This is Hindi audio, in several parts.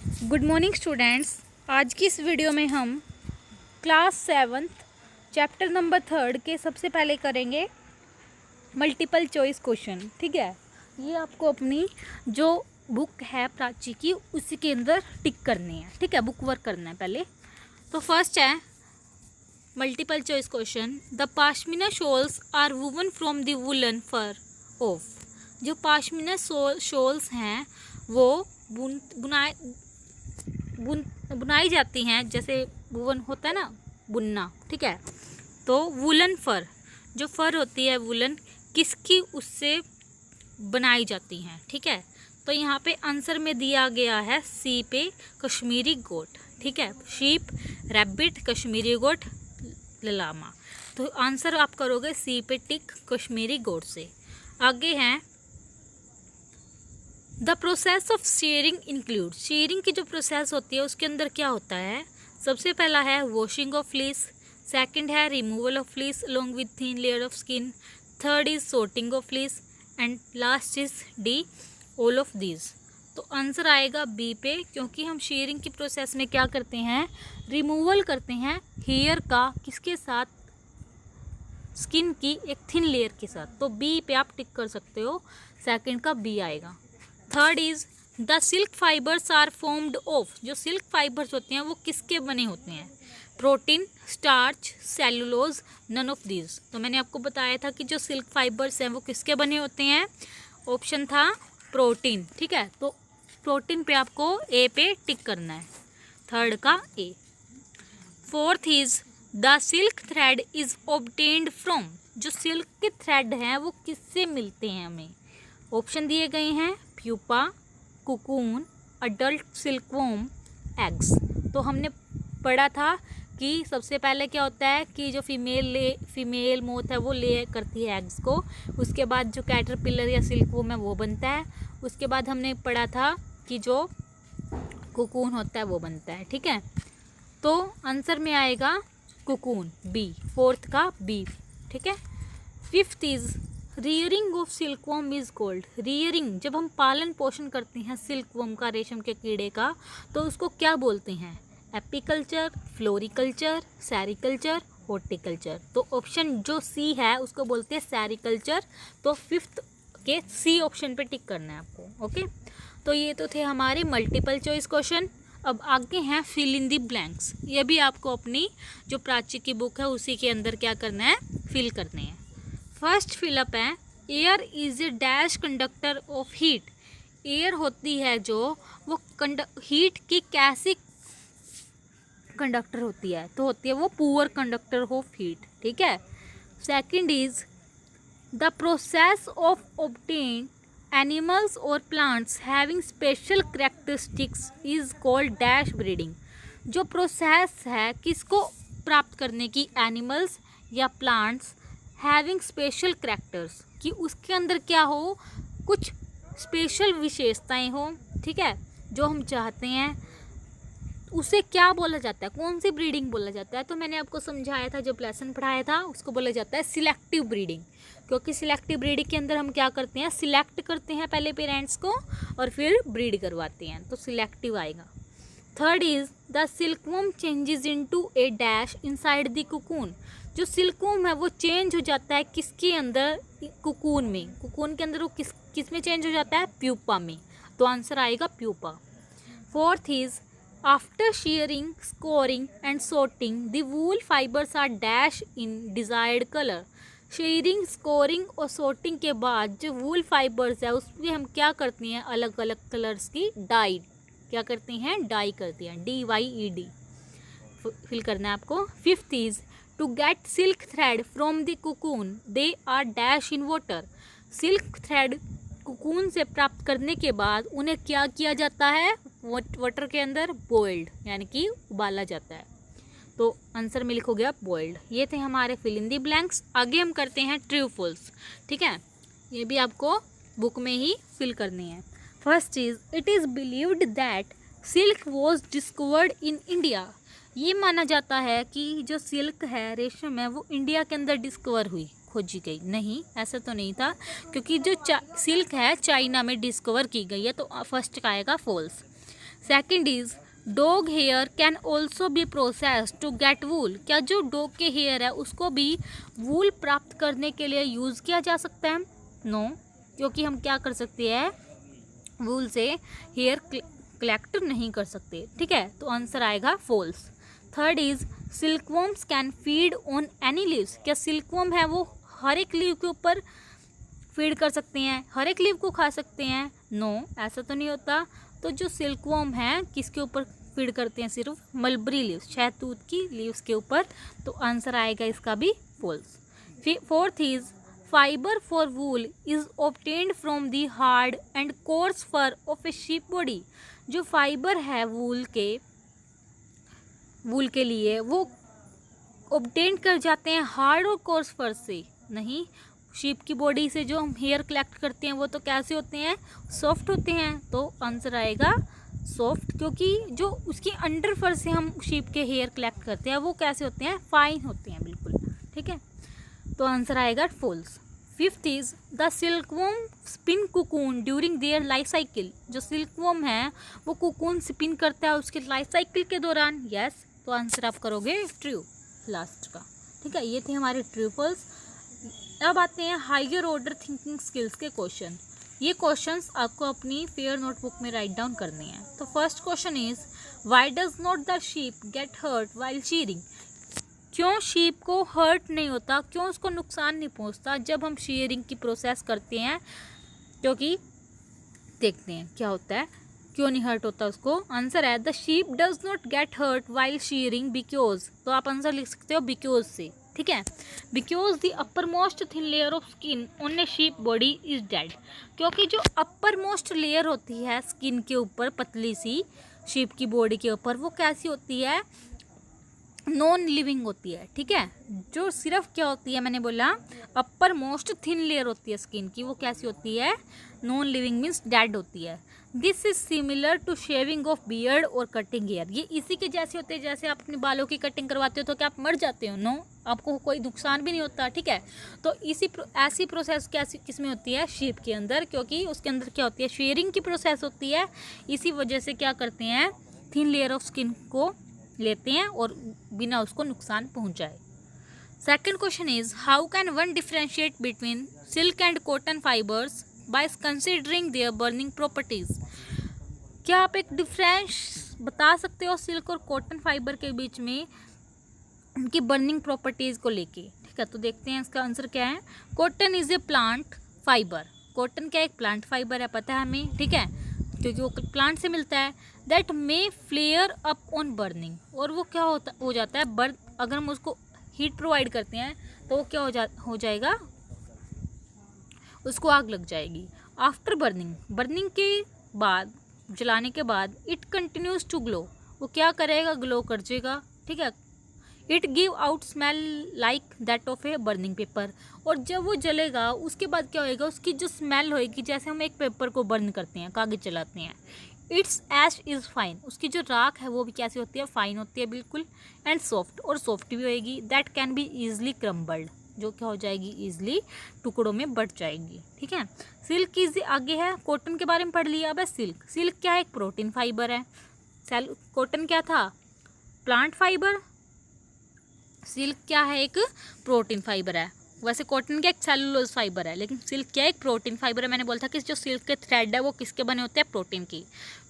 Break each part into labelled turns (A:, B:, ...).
A: Good morning students. आज की इस वीडियो में हम क्लास 7 चैप्टर नंबर 3 के सबसे पहले करेंगे मल्टीपल चॉइस क्वेश्चन। ठीक है, ये आपको अपनी जो बुक है प्राची की उसी के अंदर टिक करनी है। ठीक है, बुक वर्क करना है पहले। तो फर्स्ट है multiple choice question. The pashmina shawls are woven from the woollen fur of. जो पाशमीना शॉल्स हैं वो बुनाई जाती हैं, जैसे वुवन होता है ना, बुनना। ठीक है, तो वुलन फर, जो फर होती है वुलन, किसकी उससे बनाई जाती हैं। ठीक है, तो यहाँ पे आंसर में दिया गया है सी पे कश्मीरी गोट। ठीक है, शीप, रैबिट, कश्मीरी गोट, लामा। तो आंसर आप करोगे सी पे टिक, कश्मीरी गोट से। आगे हैं the process of sharing include. Sharing की जो प्रोसेस होती है उसके अंदर क्या होता है? सबसे पहला है वॉशिंग ऑफ फ्लीस, सेकंड है removal of fleece along with thin layer of skin, third is sorting of fleece and last is D all of these. तो आंसर आएगा बी पे, क्योंकि हम शेयरिंग की प्रोसेस में क्या करते हैं? रिमूवल करते हैं हेयर का, किसके साथ? स्किन की एक थिन लेयर के साथ। तो बी पे आप टिक कर सकते हो, सेकंड का बी आएगा। Third is the silk fibres are formed of. जो सिल्क फाइबर्स होते हैं वो किसके बने होते हैं? Protein, starch, cellulose, none of these. तो मैंने आपको बताया था कि जो सिल्क फाइबर्स हैं वो किसके बने होते हैं? ऑप्शन था प्रोटीन। ठीक है, तो प्रोटीन पे आपको ए पे टिक करना है, थर्ड का A. Fourth is the silk thread is obtained from. जो सिल्क के थ्रेड हैं वो किससे मिलते हैं हमें? ऑप्शन दिए गए हैं pupa, cocoon, adult silkworm, eggs. तो हमने पढ़ा था कि सबसे पहले क्या होता है कि जो फीमेल मोथ है वो ले करती है एग्स को, उसके बाद जो कैटरपिलर या सिल्कवॉर्म है वो बनता है, उसके बाद हमने पढ़ा था कि जो कुकून होता है वो बनता है। ठीक है, तो आंसर में आएगा कुकून, बी, फोर्थ का बी। ठीक है। Fifth is rearing of silkworm is called. Rearing, जब हम पालन पोषण करते हैं सिल्कवॉर्म का, रेशम के कीड़े का, तो उसको क्या बोलते हैं? Apiculture, floriculture, sericulture, horticulture. तो ऑप्शन जो सी है उसको बोलते हैं सेरिकल्चर। तो फिफ्थ के सी ऑप्शन पे टिक करना है आपको। ओके, तो ये तो थे हमारे मल्टीपल चॉइस क्वेश्चन। अब आगे हैं फिल इन दी ब्लैंक्स। ये भी आपको अपनी जो प्राची की बुक है उसी के अंदर क्या करना है? फिल करने हैं। फर्स्ट फिलअप है air is a dash conductor of heat. Air होती है जो वो हीट की कैसी कंडक्टर होती है? तो होती है वो पुअर कंडक्टर ऑफ हीट। ठीक है। Second is the process of obtain animals और plants having special characteristics is called dash breeding. जो प्रोसेस है किसको प्राप्त करने की? एनिमल्स या प्लांट्स हैविंग स्पेशल कैरेक्टर्स, कि उसके अंदर क्या हो? कुछ स्पेशल विशेषताएं हो। ठीक है, जो हम चाहते हैं उसे क्या बोला जाता है? कौन सी ब्रीडिंग बोला जाता है? तो मैंने आपको समझाया था, जब लेसन पढ़ाया था, उसको बोला जाता है सिलेक्टिव ब्रीडिंग। क्योंकि सिलेक्टिव ब्रीडिंग के अंदर हम क्या करते हैं? सिलेक्ट करते हैं पहले पेरेंट्स को और फिर ब्रीड करवाते हैं, तो सिलेक्टिव आएगा। Third is the silkworm changes into A dash inside the cocoon. जो सिल्कवॉर्म है वो चेंज हो जाता है किसके अंदर? कुकून में। कुकून के अंदर वो किस में चेंज हो जाता है? प्यूपा में। तो आंसर आएगा pupa. Fourth is after shearing, scoring and sorting, the wool fibers are dash in desired color. Sharing, scoring और sorting के बाद जो वूल फाइबर्स है उसमें हम क्या करते हैं? अलग अलग कलर्स की डाई क्या करते हैं? डाई करते हैं, DYED फिल करना है आपको। Fifth is to get silk thread from the cocoon they are dash in water. Silk thread cocoon से प्राप्त करने के बाद उन्हें क्या किया जाता है? वाटर के अंदर बॉइल्ड, यानी कि उबाला जाता है। तो आंसर में लिखोगे आप बॉइल्ड। ये थे हमारे फिल इन दी ब्लैंक्स। आगे हम करते हैं ट्रू फॉल्स। ठीक है, ये भी आपको बुक में ही फिल करनी है। First is it is believed that silk was discovered in India. ये माना जाता है कि जो सिल्क है, रेशम है, वो इंडिया के अंदर डिस्कवर हुई, खोजी गई। नहीं, ऐसा तो नहीं था, क्योंकि जो सिल्क है चाइना में डिस्कवर की गई है। तो फर्स्ट का आएगा false. Second is dog hair can also be process to get wool. क्या जो डॉग के हेयर है उसको भी वूल प्राप्त करने के लिए यूज़ किया जा सकता है? नो, क्योंकि हम क्या कर सकते हैं, वूल से हेयर कलेक्ट नहीं कर सकते। ठीक है, तो आंसर आएगा false. Third is silkworms can feed on any leaves. क्या सिल्कवॉर्म है वो हर एक लीव के ऊपर फीड कर सकते हैं, हर एक लीव को खा सकते हैं? नो, ऐसा तो नहीं होता। तो जो सिल्कवॉर्म है किसके ऊपर फीड करते हैं? सिर्फ मलबरी लीव्स, शहतूत की लीव्स के ऊपर। तो आंसर आएगा इसका भी false. Fourth is fibre for wool is obtained from the hard and coarse fur of a sheep body. जो फाइबर है वूल के लिए वो ऑब्टेन कर जाते हैं हार्ड और कोर्स फर से, नहीं शीप की बॉडी से। जो हम हेयर कलेक्ट करते हैं वो तो कैसे होते हैं? सॉफ्ट होते हैं। तो आंसर आएगा सॉफ्ट, क्योंकि जो उसकी अंडर फर से हम शीप के हेयर कलेक्ट करते हैं वो कैसे होते हैं? फाइन होते हैं बिल्कुल। ठीक है, तो आंसर आएगा false. Fifth is the silkworm spin cocoon during their life cycle. जो सिल्कवॉर्म है वो कुकून स्पिन करता है उसके लाइफ साइकिल के दौरान। यस, तो आंसर आप करोगे ट्रू लास्ट का। ठीक है, ये थे हमारे ट्रू फॉल्स। अब आते हैं हायर ऑर्डर थिंकिंग स्किल्स के क्वेश्चन। ये क्वेश्चंस आपको अपनी फेयर नोटबुक में राइट डाउन करने हैं। तो first question is why does not the sheep get hurt while shearing. क्यों शीप को हर्ट नहीं होता, क्यों उसको नुकसान नहीं पहुंचता जब हम शीयरिंग की प्रोसेस करते हैं? क्योंकि देखते हैं क्या होता है, क्यों नहीं हर्ट होता उसको। आंसर है the sheep does not get hurt while shearing because. तो आप आंसर लिख सकते हो बिकॉज से। ठीक है, because the upper most thin layer of skin on A sheep body is dead. क्योंकि जो अपर मोस्ट लेयर होती है स्किन के ऊपर, पतली सी शीप की बॉडी के ऊपर, वो कैसी होती है? नॉन लिविंग होती है। ठीक है, जो सिर्फ क्या होती है, मैंने बोला अपर मोस्ट थिन लेयर होती है स्किन की, वो कैसी होती है? नॉन लिविंग मीन्स डेड होती है। This is similar to shaving of beard और कटिंग हेयर। ये इसी के जैसे होते हैं, जैसे आप अपने बालों की कटिंग करवाते हो तो क्या आप मर जाते हो? नो, आपको कोई नुकसान भी नहीं होता। ठीक है, तो ऐसी प्रोसेस किस में होती है? शीप के अंदर, क्योंकि उसके अंदर क्या होती है? शेयरिंग की प्रोसेस होती है। इसी वजह से क्या करते हैं, थिन लेयर ऑफ स्किन को लेते हैं और बिना उसको नुकसान पहुंचाए। Second question is how can one differentiate between silk and cotton fibres by considering there burning properties. क्या आप एक डिफरेंस बता सकते हो सिल्क और कॉटन फाइबर के बीच में उनकी बर्निंग प्रॉपर्टीज को लेके? ठीक है, तो देखते हैं इसका आंसर क्या है। Cotton is a plant fibre. Cotton क्या एक प्लांट फाइबर है, पता है हमें। ठीक है, क्योंकि वो प्लांट से मिलता है। That may flare up on burning, और वो क्या हो जाता है बर्न, अगर हम उसको हीट प्रोवाइड करते हैं तो वो क्या हो जाएगा, उसको आग लग जाएगी। आफ्टर बर्निंग के बाद, जलाने के बाद, इट कंटिन्यूज टू ग्लो, वो क्या करेगा? ग्लो कर जाएगा। ठीक है, it give out smell like that of a burning paper. और जब वो जलेगा उसके बाद क्या होएगा? उसकी जो स्मेल होएगी, जैसे हम एक पेपर को बर्न करते हैं, कागज जलाते हैं। इट्स ऐश इज़ फाइन, उसकी जो राख है वो भी कैसी होती है? फाइन होती है बिल्कुल। एंड सॉफ्ट, और सॉफ्ट भी होएगी। That can be easily crumbled, जो क्या हो जाएगी? ईजिली टुकड़ों में बट जाएगी। ठीक है, सिल्क इज आगे है, कॉटन के बारे में पढ़ लिया। अब है सिल्क। सिल्क क्या है? एक प्रोटीन फाइबर है। कॉटन क्या था? Plant fibre. सिल्क क्या है? एक प्रोटीन फाइबर है। वैसे कॉटन क्या एक सेलुलोज फाइबर है, लेकिन सिल्क क्या एक प्रोटीन फाइबर है। मैंने बोला था कि जो सिल्क के थ्रेड है वो किसके बने होते हैं? प्रोटीन की।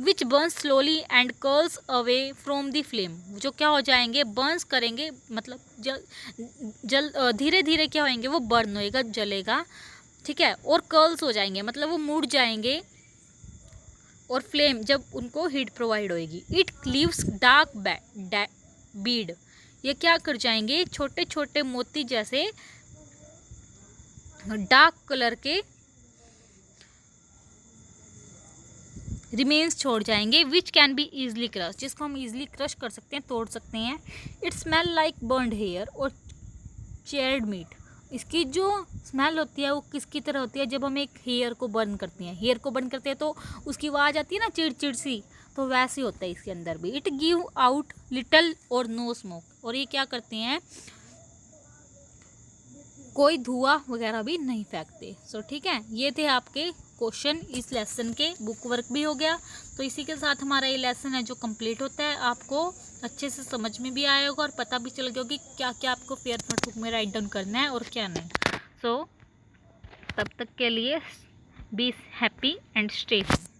A: Which burns slowly and curls away from the flame, जो क्या हो जाएंगे? बर्न्स करेंगे, मतलब धीरे धीरे क्या होएंगे? वो बर्न होएगा, जलेगा। ठीक है, और कर्ल्स हो जाएंगे, मतलब वो मुड़ जाएंगे, और फ्लेम जब उनको हीट प्रोवाइड होएगी। इट लीव्स डार्क बीड, ये क्या कर जाएंगे? छोटे छोटे मोती जैसे डार्क कलर के रिमेन्स छोड़ जाएंगे। Which can be easily crush, जिसको हम ईजिली क्रश कर सकते हैं, तोड़ सकते हैं। It smell like burned hair और चेयर्ड मीट, इसकी जो स्मेल होती है वो किसकी तरह होती है? जब हम एक हेयर को बर्न करते हैं, हेयर को बर्न करते हैं तो उसकी आवाज़ आती है ना, चिड़ चिड़ सी, तो वैसे होता है इसके अंदर भी। इट गिव आउट लिटल और नो स्मोक, और ये क्या करते हैं? कोई धुआं वगैरह भी नहीं फेंकते। सो ठीक है, ये थे आपके क्वेश्चन इस लेसन के, बुक वर्क भी हो गया। तो इसी के साथ हमारा ये लेसन है जो कंप्लीट होता है। आपको अच्छे से समझ में भी आया होगा और पता भी चल गया होगा कि क्या क्या आपको फेयर नोटबुक में राइट डाउन करना है और क्या नहीं। सो तब तक के लिए be happy and stay home.